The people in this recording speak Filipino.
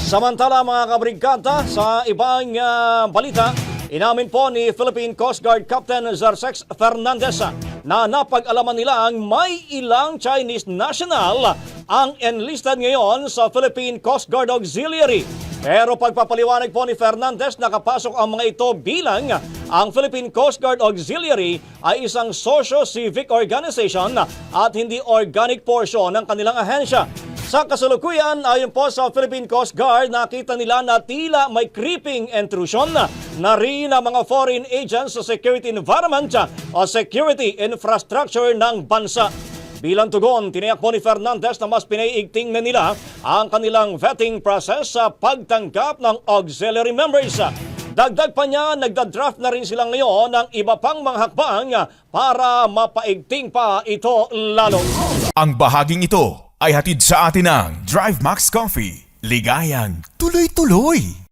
Samantala mga kabrigada, sa ibang balita, inamin po ni Philippine Coast Guard Captain Zarsex Fernandez na napag-alaman nila ang may ilang Chinese national ang enlisted ngayon sa Philippine Coast Guard Auxiliary. Pero pagpapaliwanag po ni Fernandez, nakapasok ang mga ito bilang ang Philippine Coast Guard Auxiliary ay isang socio-civic organization at hindi organic portion ng kanilang ahensya. Sa kasalukuyan, ayon po sa Philippine Coast Guard, nakita nila na tila may creeping intrusion na rin ang mga foreign agents sa security environment o security infrastructure ng bansa. Bilang tugon, tiniyak po ni Fernandez na mas pinaiigting na nila ang kanilang vetting process sa pagtanggap ng auxiliary members. Dagdag pa niya, nagda-draft na rin sila ngayon ng iba pang mga hakbang para mapaigting pa ito lalo. Ang bahaging ito ay hatid sa atin ng Drive Max Coffee. Ligayang tuloy-tuloy!